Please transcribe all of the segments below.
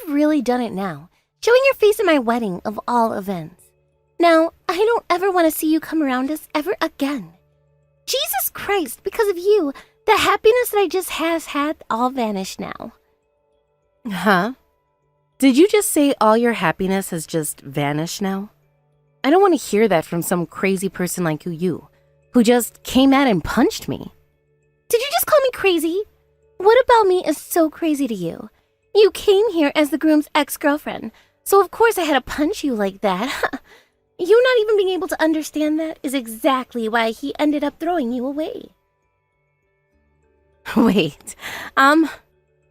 you've really done it now, showing your face at my wedding of all events. Now, I don't ever want to see you come around us ever again. Jesus Christ, because of you, the happiness that I just has had all vanished now. Huh? Did you just say all your happiness has just vanished now? I don't want to hear that from some crazy person like you, who just came out and punched me. Did you just call me crazy? What about me is so crazy to you? You came here as the groom's ex-girlfriend, so of course I had to punch you like that. You not even being able to understand that is exactly why he ended up throwing you away. Wait, I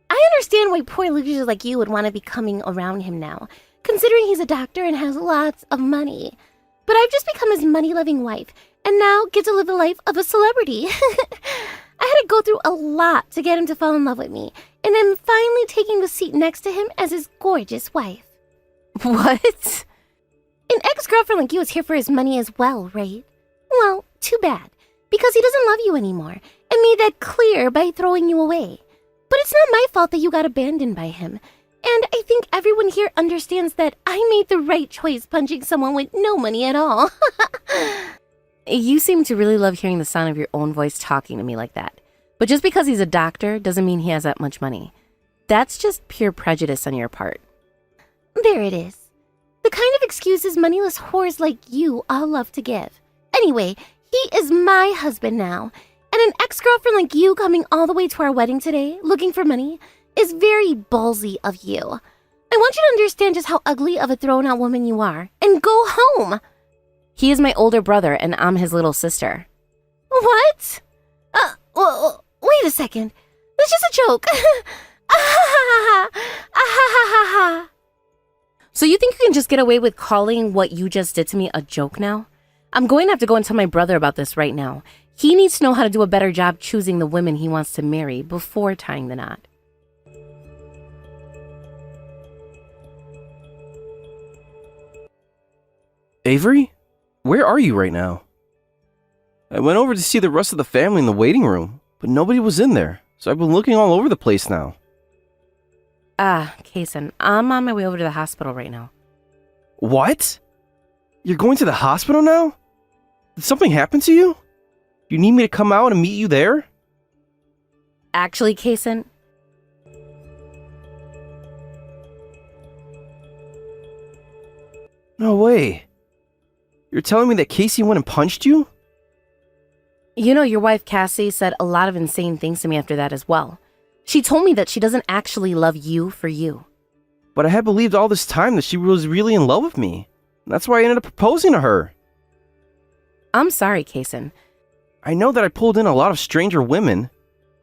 understand why poor losers like you would want to be coming around him now, considering he's a doctor and has lots of money. But I've just become his money-loving wife, and now get to live the life of a celebrity. I had to go through a lot to get him to fall in love with me, and I'm finally taking the seat next to him as his gorgeous wife. What? An ex-girlfriend like you is here for his money as well, right? Well, too bad, because he doesn't love you anymore, and made that clear by throwing you away. But it's not my fault that you got abandoned by him, and I think everyone here understands that I made the right choice punching someone with no money at all. You seem to really love hearing the sound of your own voice talking to me like that. But just because he's a doctor doesn't mean he has that much money. That's just pure prejudice on your part. There it is. The kind of excuses moneyless whores like you all love to give. Anyway, he is my husband now, and an ex-girlfriend like you coming all the way to our wedding today, looking for money, is very ballsy of you. I want you to understand just how ugly of a thrown-out woman you are, and go home! He is my older brother, and I'm his little sister. What? Wait a second. That's just a joke. So you think you can just get away with calling what you just did to me a joke now? I'm going to have to go and tell my brother about this right now. He needs to know how to do a better job choosing the women he wants to marry before tying the knot. Avery? Where are you right now? I went over to see the rest of the family in the waiting room, but nobody was in there, so I've been looking all over the place now. Kason, I'm on my way over to the hospital right now. What? You're going to the hospital now? Did something happen to you? You need me to come out and meet you there? Actually, Kason... No way. You're telling me that Casey went and punched you? You know, your wife Cassie said a lot of insane things to me after that as well. She told me that she doesn't actually love you for you. But I had believed all this time that she was really in love with me. That's why I ended up proposing to her. I'm sorry, Kason. I know that I pulled in a lot of stranger women,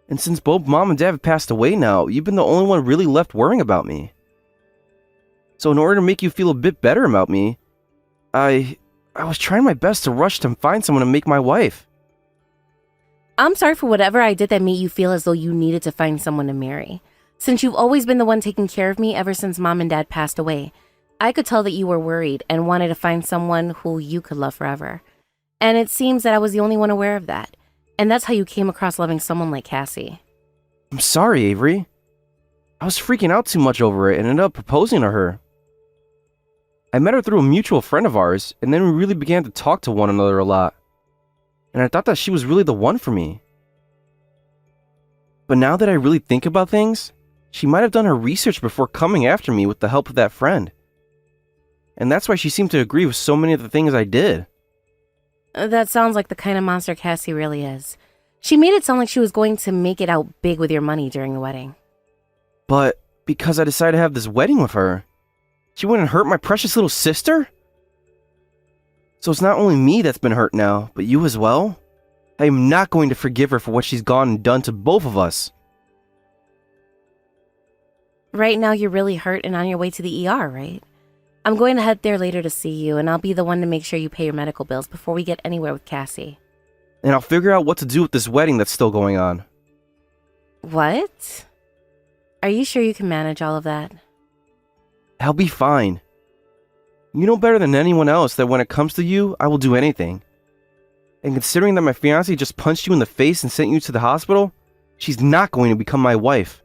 and since both mom and dad have passed away now, you've been the only one really left worrying about me. So in order to make you feel a bit better about me, I was trying my best to rush to find someone to make my wife. I'm sorry for whatever I did that made you feel as though you needed to find someone to marry. Since you've always been the one taking care of me ever since mom and dad passed away, I could tell that you were worried and wanted to find someone who you could love forever. And it seems that I was the only one aware of that. And that's how you came across loving someone like Cassie. I'm sorry, Avery. I was freaking out too much over it and ended up proposing to her. I met her through a mutual friend of ours, and then we really began to talk to one another a lot. And I thought that she was really the one for me. But now that I really think about things, she might have done her research before coming after me with the help of that friend. And that's why she seemed to agree with so many of the things I did. That sounds like the kind of monster Cassie really is. She made it sound like she was going to make it out big with your money during the wedding. But because I decided to have this wedding with her, she went and hurt my precious little sister? So it's not only me that's been hurt now, but you as well? I am not going to forgive her for what she's gone and done to both of us. Right now you're really hurt and on your way to the ER, right? I'm going to head there later to see you, and I'll be the one to make sure you pay your medical bills before we get anywhere with Cassie. And I'll figure out what to do with this wedding that's still going on. What? Are you sure you can manage all of that? I'll be fine. You know better than anyone else that when it comes to you, I will do anything. And considering that my fiancée just punched you in the face and sent you to the hospital, she's not going to become my wife.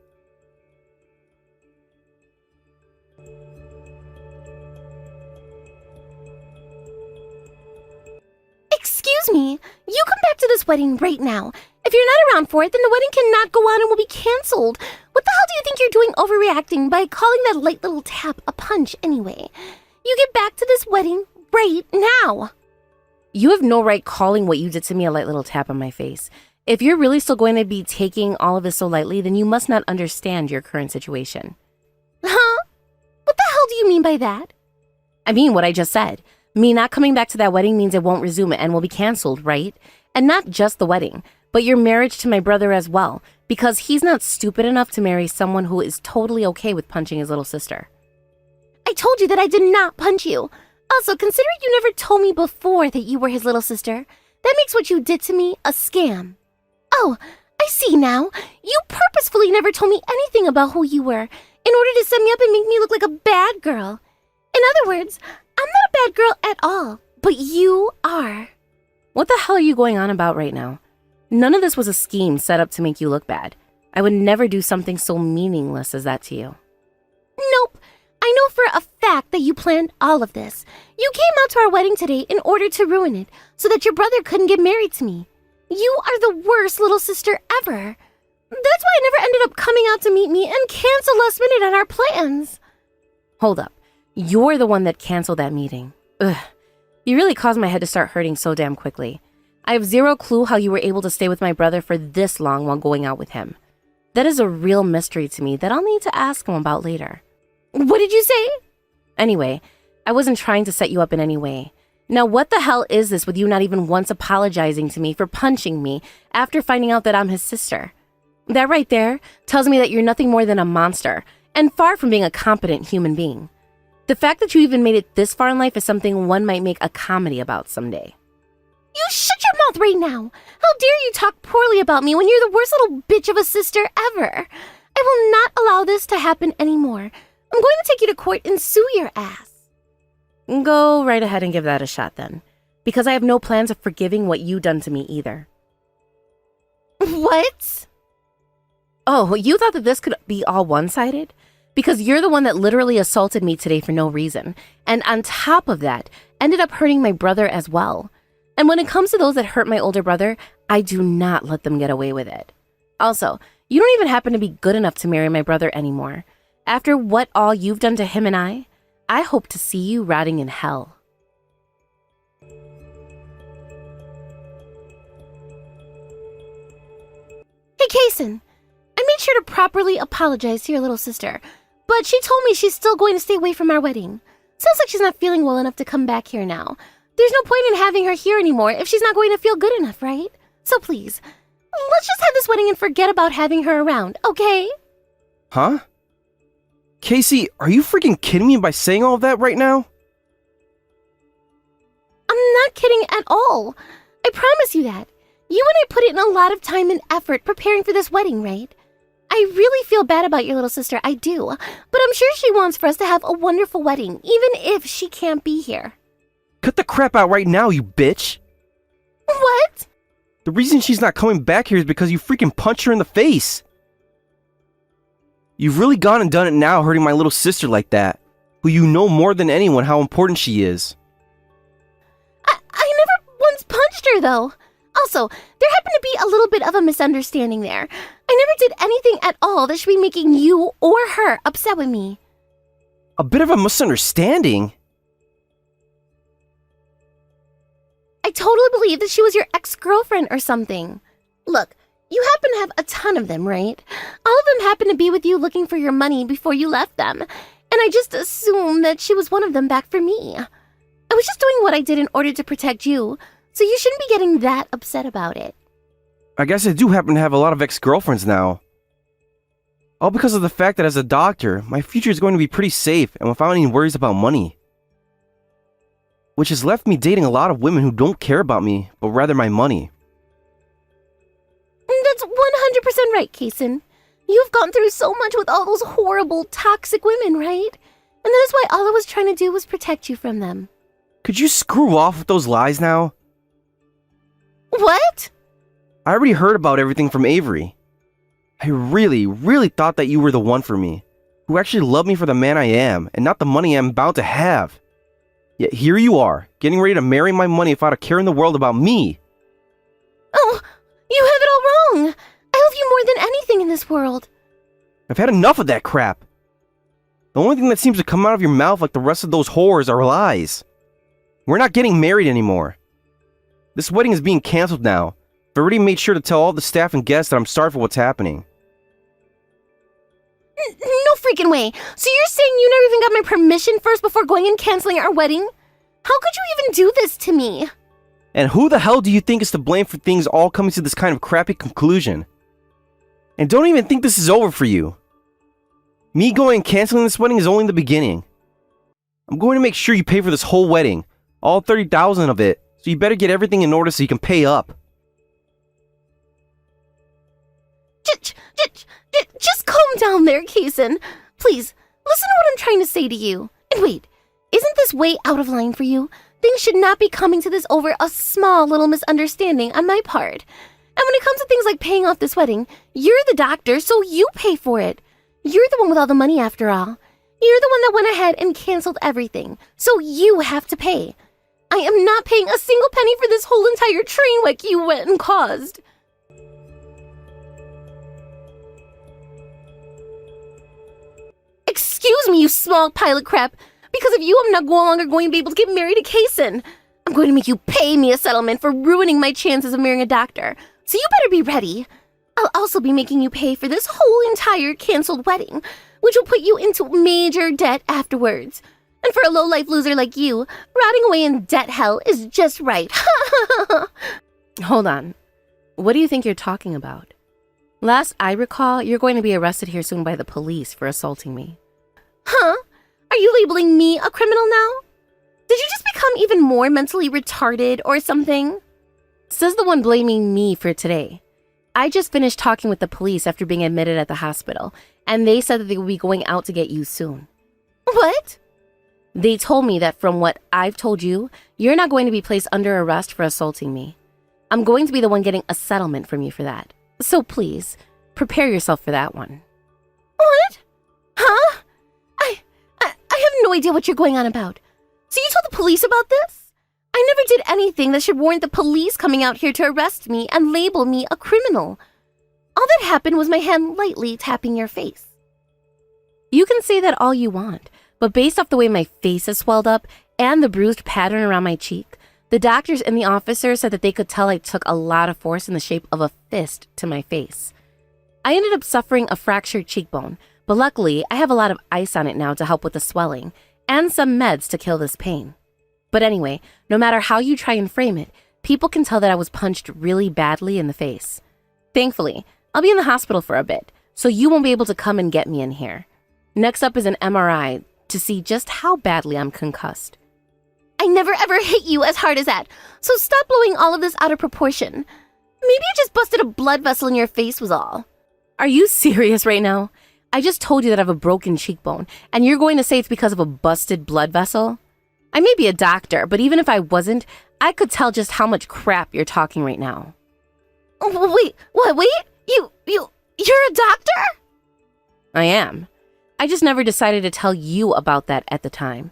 Excuse me, you come back to this wedding right now. If you're not around for it, then the wedding cannot go on and will be canceled. What the hell do you think you're doing overreacting by calling that light little tap a punch anyway? You get back to this wedding right now. You have no right calling what you did to me a light little tap on my face. If you're really still going to be taking all of this so lightly, then you must not understand your current situation. Huh? What the hell do you mean by that? I mean what I just said. Me not coming back to that wedding means it won't resume and will be canceled, right? And not just the wedding, but your marriage to my brother as well, because he's not stupid enough to marry someone who is totally okay with punching his little sister. I told you that I did not punch you. Also, considering you never told me before that you were his little sister, that makes what you did to me a scam. Oh, I see now. You purposefully never told me anything about who you were in order to set me up and make me look like a bad girl. In other words, I'm not a bad girl at all, but you are. What the hell are you going on about right now? None of this was a scheme set up to make you look bad. I would never do something so meaningless as that to you. Nope. I know for a fact that you planned all of this. You came out to our wedding today in order to ruin it, so that your brother couldn't get married to me. You are the worst little sister ever. That's why I never ended up coming out to meet me and cancel last minute on our plans. Hold up. You're the one that canceled that meeting. Ugh. You really caused my head to start hurting so damn quickly. I have zero clue how you were able to stay with my brother for this long while going out with him. That is a real mystery to me that I'll need to ask him about later. What did you say? Anyway, I wasn't trying to set you up in any way. Now what the hell is this with you not even once apologizing to me for punching me after finding out that I'm his sister? That right there tells me that you're nothing more than a monster and far from being a competent human being. The fact that you even made it this far in life is something one might make a comedy about someday. You shut your mouth right now. How dare you talk poorly about me when you're the worst little bitch of a sister ever? I will not allow this to happen anymore. I'm going to take you to court and sue your ass. Go right ahead and give that a shot then, because I have no plans of forgiving what you done to me either. What? Oh, you thought that this could be all one-sided? Because you're the one that literally assaulted me today for no reason, and on top of that, ended up hurting my brother as well. And when it comes to those that hurt my older brother, I do not let them get away with it. Also, you don't even happen to be good enough to marry my brother anymore. After what all you've done to him and I hope to see you rotting in hell. Hey, Kason. I made sure to properly apologize to your little sister, but she told me she's still going to stay away from our wedding. Sounds like she's not feeling well enough to come back here now. There's no point in having her here anymore if she's not going to feel good enough, right? So please, let's just have this wedding and forget about having her around, okay? Huh? Casey, are you freaking kidding me by saying all of that right now? I'm not kidding at all. I promise you that. You and I put in a lot of time and effort preparing for this wedding, right? I really feel bad about your little sister, I do. But I'm sure she wants for us to have a wonderful wedding, even if she can't be here. Cut the crap out right now, you bitch! What? The reason she's not coming back here is because you freaking punched her in the face! You've really gone and done it now, hurting my little sister like that, who you know more than anyone how important she is. I never once punched her, though. Also, there happened to be a little bit of a misunderstanding there. I never did anything at all that should be making you or her upset with me. A bit of a misunderstanding? I totally believe that she was your ex-girlfriend or something. Look, you happen to have a ton of them, right? All of them happen to be with you looking for your money before you left them. And I just assumed that she was one of them back for me. I was just doing what I did in order to protect you, so you shouldn't be getting that upset about it. I guess I do happen to have a lot of ex-girlfriends now. All because of the fact that as a doctor, my future is going to be pretty safe and without any worries about money. Which has left me dating a lot of women who don't care about me, but rather my money. That's 100% right, Kason. You've gone through so much with all those horrible, toxic women, right? And that is why all I was trying to do was protect you from them. Could you screw off with those lies now? What? I already heard about everything from Avery. I really thought that you were the one for me, who actually loved me for the man I am, and not the money I'm about to have. Yet here you are, getting ready to marry my money without a care in the world about me. Oh, you have it all wrong. I love you more than anything in this world. I've had enough of that crap. The only thing that seems to come out of your mouth like the rest of those whores are lies. We're not getting married anymore. This wedding is being canceled now. I've already made sure to tell all the staff and guests that I'm sorry for what's happening. No freaking way. So you're saying you never even got my permission first before going and canceling our wedding? How could you even do this to me? And who the hell do you think is to blame for things all coming to this kind of crappy conclusion? And don't even think this is over for you. Me going and canceling this wedding is only the beginning. I'm going to make sure you pay for this whole wedding, all 30,000 of it, so you better get everything in order so you can pay up. Just calm down there, Kason. Please, listen to what I'm trying to say to you. And wait, isn't this way out of line for you? Things should not be coming to this over a small little misunderstanding on my part. And when it comes to things like paying off this wedding, you're the doctor, so you pay for it. You're the one with all the money after all. You're the one that went ahead and canceled everything, so you have to pay. I am not paying a single penny for this whole entire train wreck you went and caused. Excuse me, you small pile of crap. Because of you, I'm no longer going to be able to get married to Kason. I'm going to make you pay me a settlement for ruining my chances of marrying a doctor. So you better be ready. I'll also be making you pay for this whole entire canceled wedding, which will put you into major debt afterwards. And for a low-life loser like you, rotting away in debt hell is just right. Hold on. What do you think you're talking about? Last I recall, you're going to be arrested here soon by the police for assaulting me. Huh? Are you labeling me a criminal now? Did you just become even more mentally retarded or something? Says the one blaming me for today. I just finished talking with the police after being admitted at the hospital, and they said that they will be going out to get you soon. What? They told me that from what I've told you, you're not going to be placed under arrest for assaulting me. I'm going to be the one getting a settlement from you for that. So please, prepare yourself for that one. What? Huh? I have no idea what you're going on about. So you told the police about this? I never did anything that should warrant the police coming out here to arrest me and label me a criminal. All that happened was my hand lightly tapping your face. You can say that all you want, but based off the way my face is swelled up and the bruised pattern around my cheek, the doctors and the officers said that they could tell I took a lot of force in the shape of a fist to my face. I ended up suffering a fractured cheekbone, but luckily I have a lot of ice on it now to help with the swelling and some meds to kill this pain. But anyway, no matter how you try and frame it, people can tell that I was punched really badly in the face. Thankfully, I'll be in the hospital for a bit, so you won't be able to come and get me in here. Next up is an MRI to see just how badly I'm concussed. I never ever hit you as hard as that, so stop blowing all of this out of proportion. Maybe I just busted a blood vessel in your face was all. Are you serious right now? I just told you that I have a broken cheekbone, and you're going to say it's because of a busted blood vessel? I may be a doctor, but even if I wasn't, I could tell just how much crap you're talking right now. Wait, what, wait? You're a doctor? I am. I just never decided to tell you about that at the time.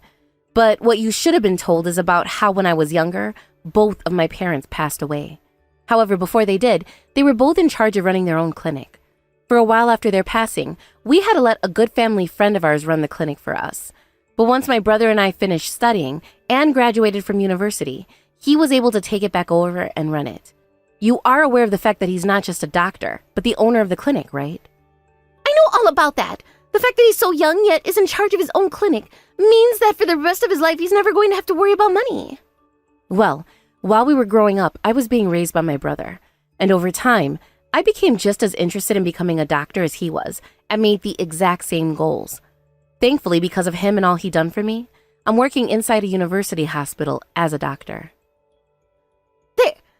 But what you should have been told is about how when I was younger, both of my parents passed away. However, before they did, they were both in charge of running their own clinic. For a while after their passing, we had to let a good family friend of ours run the clinic for us. But once my brother and I finished studying and graduated from university, he was able to take it back over and run it. You are aware of the fact that he's not just a doctor, but the owner of the clinic, right? I know all about that. The fact that he's so young yet is in charge of his own clinic means that for the rest of his life he's never going to have to worry about money. Well, while we were growing up, I was being raised by my brother. And over time, I became just as interested in becoming a doctor as he was and made the exact same goals. Thankfully, because of him and all he done for me, I'm working inside a university hospital as a doctor.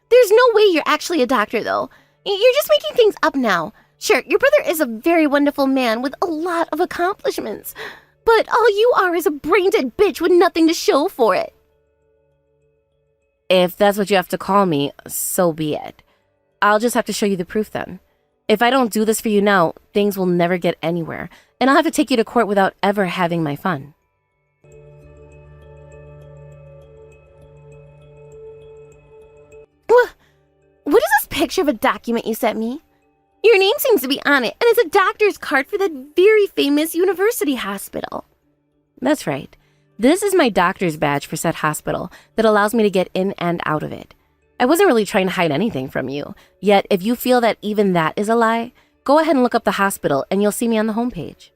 There's no way you're actually a doctor, though. You're just making things up now. Sure, your brother is a very wonderful man with a lot of accomplishments, but all you are is a brain-dead bitch with nothing to show for it. If that's what you have to call me, so be it. I'll just have to show you the proof then. If I don't do this for you now, things will never get anywhere, and I'll have to take you to court without ever having my fun. picture of a document you sent me. Your name seems to be on it, and it's a doctor's card for that very famous university hospital. That's right. This is my doctor's badge for said hospital that allows me to get in and out of it. I wasn't really trying to hide anything from you. Yet, if you feel that even that is a lie, go ahead and look up the hospital and you'll see me on the homepage.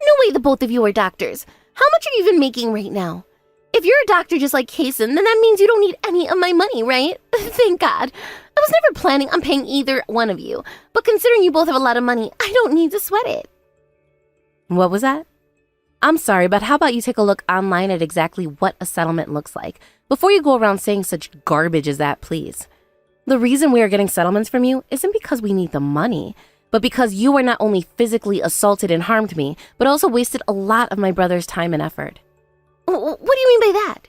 No way the both of you are doctors. How much are you even making right now? If you're a doctor just like Kason, then that means you don't need any of my money, right? Thank God. I was never planning on paying either one of you, but considering you both have a lot of money, I don't need to sweat it. What was that? I'm sorry, but how about you take a look online at exactly what a settlement looks like before you go around saying such garbage as that, please. The reason we are getting settlements from you isn't because we need the money, but because you are not only physically assaulted and harmed me, but also wasted a lot of my brother's time and effort. What do you mean by that?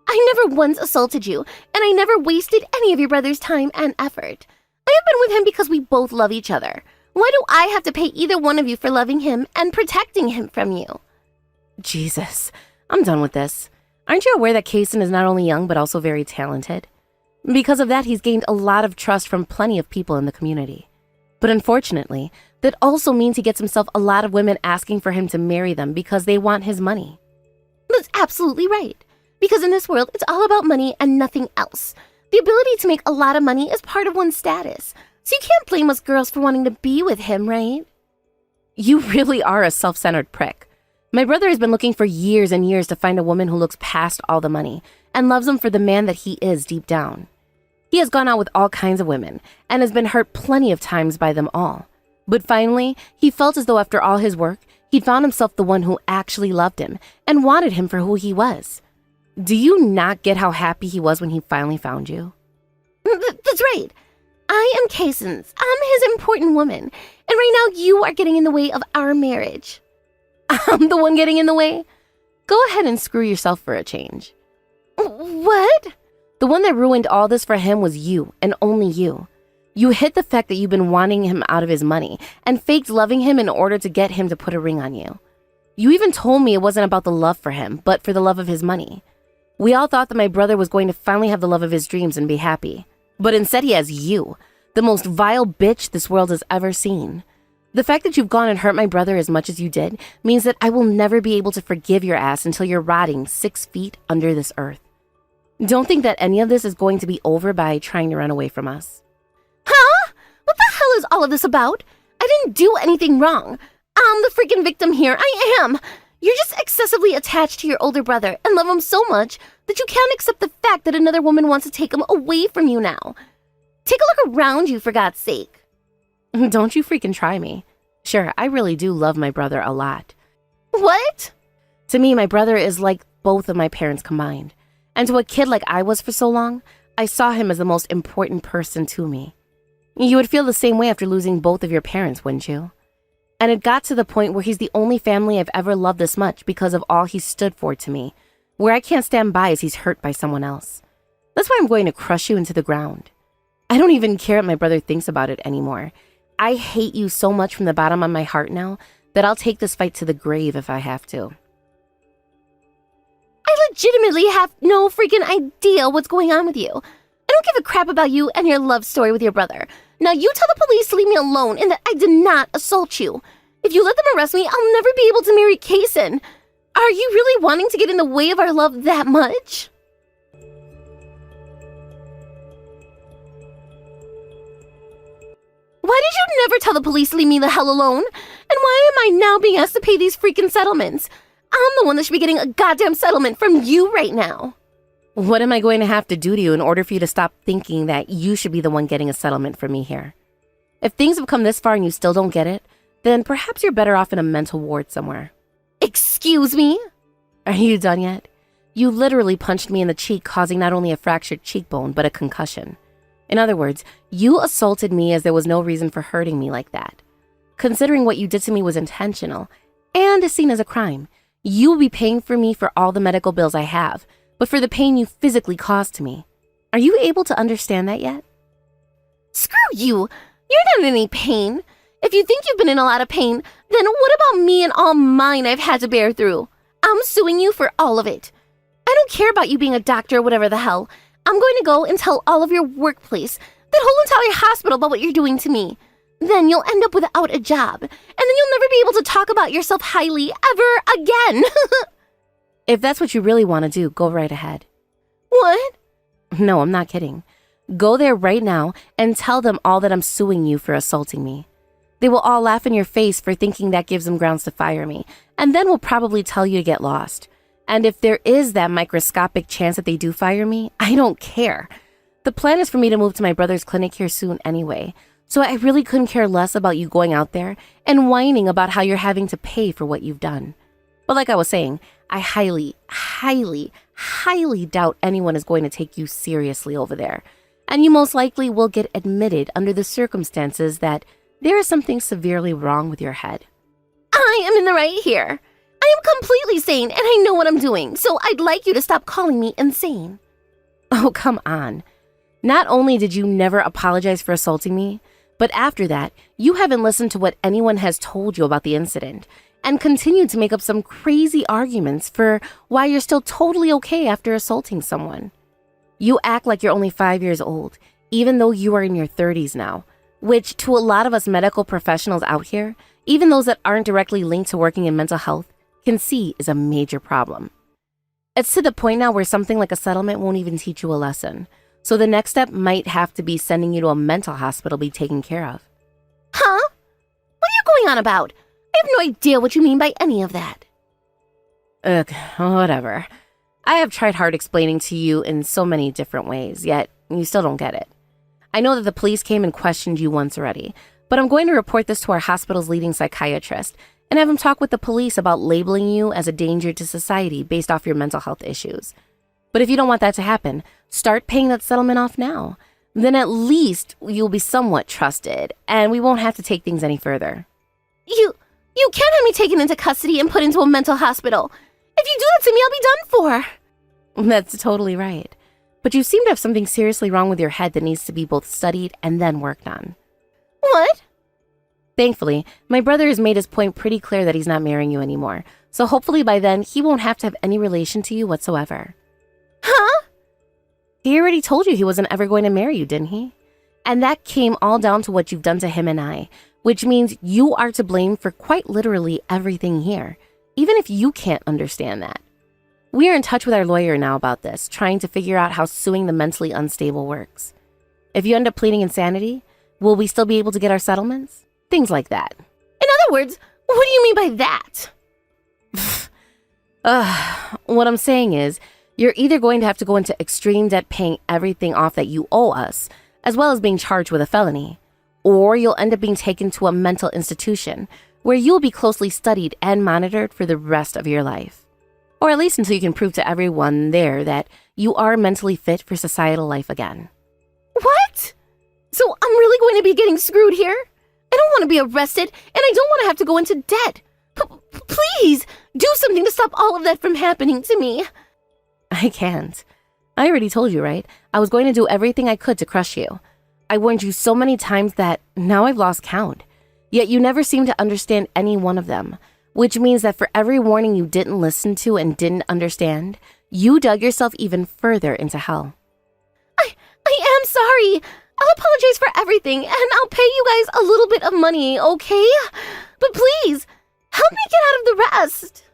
I never once assaulted you, and I never wasted any of your brother's time and effort. I have been with him because we both love each other. Why do I have to pay either one of you for loving him and protecting him from you? Jesus, I'm done with this. Aren't you aware that Kason is not only young, but also very talented? Because of that, he's gained a lot of trust from plenty of people in the community. But unfortunately, that also means he gets himself a lot of women asking for him to marry them because they want his money. That's absolutely right. Because in this world, it's all about money and nothing else. The ability to make a lot of money is part of one's status. So you can't blame us girls for wanting to be with him, right? You really are a self-centered prick. My brother has been looking for years and years to find a woman who looks past all the money and loves him for the man that he is deep down. He has gone out with all kinds of women and has been hurt plenty of times by them all. But finally, he felt as though after all his work, he'd found himself the one who actually loved him and wanted him for who he was. Do you not get how happy he was when he finally found you? That's right. I am Kason's. I'm his important woman. And right now you are getting in the way of our marriage. I'm the one getting in the way? Go ahead and screw yourself for a change. What? The one that ruined all this for him was you, and only you. You hid the fact that you've been wanting him out of his money and faked loving him in order to get him to put a ring on you. You even told me it wasn't about the love for him, but for the love of his money. We all thought that my brother was going to finally have the love of his dreams and be happy. But instead he has you, the most vile bitch this world has ever seen. The fact that you've gone and hurt my brother as much as you did means that I will never be able to forgive your ass until you're rotting 6 feet under this earth. Don't think that any of this is going to be over by trying to run away from us. Huh? What the hell is all of this about? I didn't do anything wrong. I'm the freaking victim here. I am. You're just excessively attached to your older brother and love him so much that you can't accept the fact that another woman wants to take him away from you now. Take a look around you, for God's sake. Don't you freaking try me. Sure, I really do love my brother a lot. What? To me, my brother is like both of my parents combined. And to a kid like I was for so long, I saw him as the most important person to me. You would feel the same way after losing both of your parents, wouldn't you? And it got to the point where he's the only family I've ever loved this much because of all he stood for to me, where I can't stand by as he's hurt by someone else. That's why I'm going to crush you into the ground. I don't even care what my brother thinks about it anymore. I hate you so much from the bottom of my heart now that I'll take this fight to the grave if I have to. I legitimately have no freaking idea what's going on with you. I don't give a crap about you and your love story with your brother. Now you tell the police to leave me alone and that I did not assault you. If you let them arrest me, I'll never be able to marry Kason. Are you really wanting to get in the way of our love that much? Why did you never tell the police to leave me the hell alone? And why am I now being asked to pay these freaking settlements? I'm the one that should be getting a goddamn settlement from you right now. What am I going to have to do to you in order for you to stop thinking that you should be the one getting a settlement from me here? If things have come this far and you still don't get it, then perhaps you're better off in a mental ward somewhere. Excuse me? Are you done yet? You literally punched me in the cheek, causing not only a fractured cheekbone, but a concussion. In other words, you assaulted me as there was no reason for hurting me like that. Considering what you did to me was intentional and is seen as a crime, you will be paying for me for all the medical bills I have, but for the pain you physically caused to me. Are you able to understand that yet? Screw you! You're not in any pain. If you think you've been in a lot of pain, then what about me and all mine I've had to bear through? I'm suing you for all of it. I don't care about you being a doctor or whatever the hell. I'm going to go and tell all of your workplace that whole entire hospital about what you're doing to me. Then you'll end up without a job, and then you'll never be able to talk about yourself highly ever again. If that's what you really want to do, go right ahead. What? No, I'm not kidding. Go there right now and tell them all that I'm suing you for assaulting me. They will all laugh in your face for thinking that gives them grounds to fire me, and then will probably tell you to get lost. And if there is that microscopic chance that they do fire me, I don't care. The plan is for me to move to my brother's clinic here soon anyway, so I really couldn't care less about you going out there and whining about how you're having to pay for what you've done. But like I was saying, I highly, highly, highly doubt anyone is going to take you seriously over there. And you most likely will get admitted under the circumstances that there is something severely wrong with your head. I am in the right here. I am completely sane and I know what I'm doing, so I'd like you to stop calling me insane. Oh, come on. Not only did you never apologize for assaulting me, but after that, you haven't listened to what anyone has told you about the incident and continued to make up some crazy arguments for why you're still totally okay after assaulting someone. You act like you're only 5 years old, even though you are in your 30s now, which to a lot of us medical professionals out here, even those that aren't directly linked to working in mental health, can see is a major problem. It's to the point now where something like a settlement won't even teach you a lesson. So the next step might have to be sending you to a mental hospital to be taken care of. Huh? What are you going on about? I have no idea what you mean by any of that. Ugh, whatever. I have tried hard explaining to you in so many different ways, yet you still don't get it. I know that the police came and questioned you once already, but I'm going to report this to our hospital's leading psychiatrist and have him talk with the police about labeling you as a danger to society based off your mental health issues. But if you don't want that to happen, start paying that settlement off now. Then at least you'll be somewhat trusted, and we won't have to take things any further. You can't have me taken into custody and put into a mental hospital. If you do that to me, I'll be done for. That's totally right. But you seem to have something seriously wrong with your head that needs to be both studied and then worked on. What? Thankfully, my brother has made his point pretty clear that he's not marrying you anymore, so hopefully by then he won't have to have any relation to you whatsoever. Huh? He already told you he wasn't ever going to marry you, didn't he? And that came all down to what you've done to him and I, which means you are to blame for quite literally everything here, even if you can't understand that. We are in touch with our lawyer now about this, trying to figure out how suing the mentally unstable works. If you end up pleading insanity, will we still be able to get our settlements? Things like that. In other words, what do you mean by that? What I'm saying is, you're either going to have to go into extreme debt paying everything off that you owe us, as well as being charged with a felony, or you'll end up being taken to a mental institution where you'll be closely studied and monitored for the rest of your life. Or at least until you can prove to everyone there that you are mentally fit for societal life again. What? So I'm really going to be getting screwed here? I don't want to be arrested, and I don't want to have to go into debt. Please, do something to stop all of that from happening to me. I can't. I already told you, right? I was going to do everything I could to crush you. I warned you so many times that now I've lost count. Yet you never seem to understand any one of them, which means that for every warning you didn't listen to and didn't understand, you dug yourself even further into hell. I am sorry. I'll apologize for everything, and I'll pay you guys a little bit of money, okay? But please, help me get out of the rest.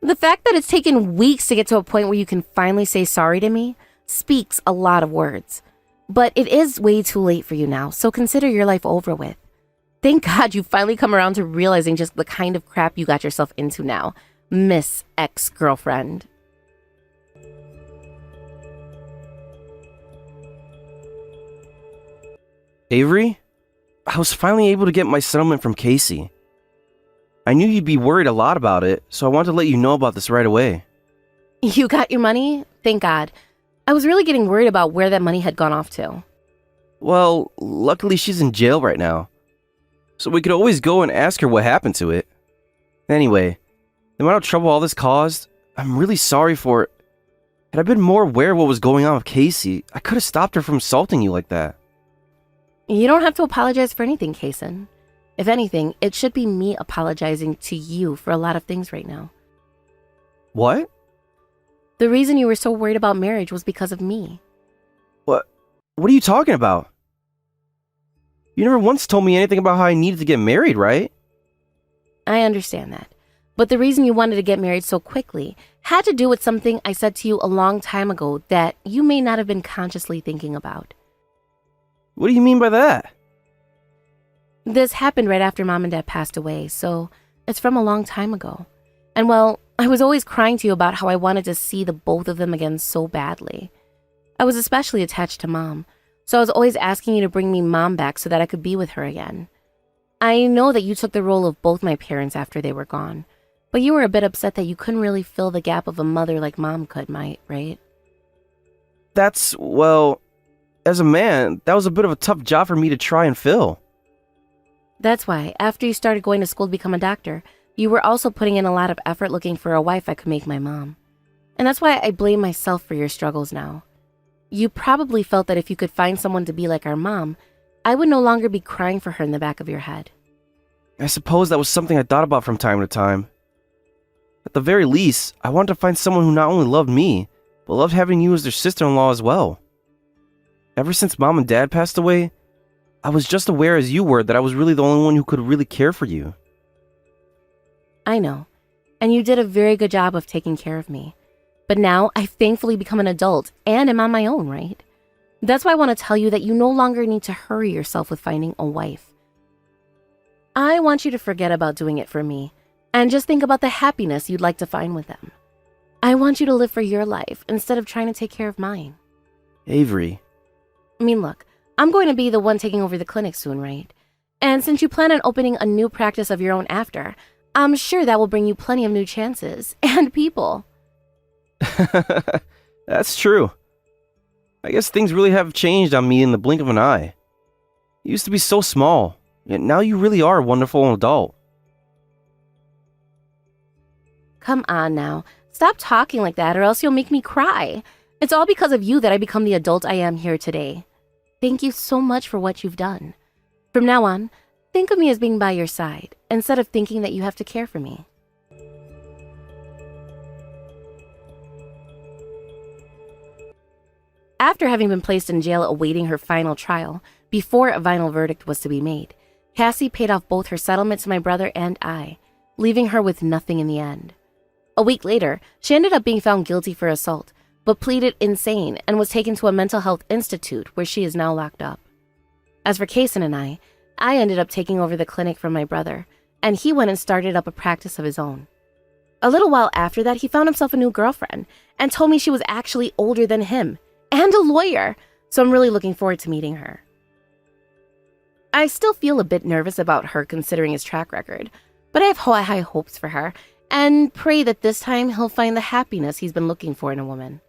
The fact that it's taken weeks to get to a point where you can finally say sorry to me speaks a lot of words. But it is way too late for you now, so consider your life over with. Thank God you finally come around to realizing just the kind of crap you got yourself into now, Miss Ex-Girlfriend. Avery? I was finally able to get my settlement from Casey. I knew you'd be worried a lot about it, so I wanted to let you know about this right away. You got your money? Thank God. I was really getting worried about where that money had gone off to. Well, luckily she's in jail right now, so we could always go and ask her what happened to it. Anyway, the amount of trouble all this caused, I'm really sorry for it. Had I been more aware of what was going on with Casey, I could have stopped her from assaulting you like that. You don't have to apologize for anything, Kason. If anything, it should be me apologizing to you for a lot of things right now. What? The reason you were so worried about marriage was because of me. What are you talking about? You never once told me anything about how I needed to get married, right? I understand that. But the reason you wanted to get married so quickly had to do with something I said to you a long time ago that you may not have been consciously thinking about. What do you mean by that? This happened right after Mom and Dad passed away, so it's from a long time ago. And well, I was always crying to you about how I wanted to see the both of them again so badly. I was especially attached to Mom, so I was always asking you to bring me Mom back so that I could be with her again. I know that you took the role of both my parents after they were gone, but you were a bit upset that you couldn't really fill the gap of a mother like Mom could, right? Well, as a man, that was a bit of a tough job for me to try and fill. That's why, after you started going to school to become a doctor, you were also putting in a lot of effort looking for a wife I could make my mom. And that's why I blame myself for your struggles now. You probably felt that if you could find someone to be like our mom, I would no longer be crying for her in the back of your head. I suppose that was something I thought about from time to time. At the very least, I wanted to find someone who not only loved me, but loved having you as their sister-in-law as well. Ever since Mom and Dad passed away, I was just aware as you were that I was really the only one who could really care for you. I know, and you did a very good job of taking care of me. But now I've thankfully become an adult and am on my own, right? That's why I want to tell you that you no longer need to hurry yourself with finding a wife. I want you to forget about doing it for me and just think about the happiness you'd like to find with them. I want you to live for your life instead of trying to take care of mine. Avery. I mean, look, I'm going to be the one taking over the clinic soon, right? And since you plan on opening a new practice of your own after, I'm sure that will bring you plenty of new chances and people. That's true. I guess things really have changed on me in the blink of an eye. You used to be so small, yet now you really are a wonderful adult. Come on now, stop talking like that or else you'll make me cry. It's all because of you that I become the adult I am here today. Thank you so much for what you've done. From now on, think of me as being by your side, instead of thinking that you have to care for me. After having been placed in jail awaiting her final trial, before a final verdict was to be made, Cassie paid off both her settlement to my brother and I, leaving her with nothing in the end. A week later, she ended up being found guilty for assault, but pleaded insane and was taken to a mental health institute where she is now locked up. As for Kason and I ended up taking over the clinic from my brother, and he went and started up a practice of his own. A little while after that, he found himself a new girlfriend and told me she was actually older than him and a lawyer, so I'm really looking forward to meeting her. I still feel a bit nervous about her considering his track record, but I have high hopes for her and pray that this time he'll find the happiness he's been looking for in a woman.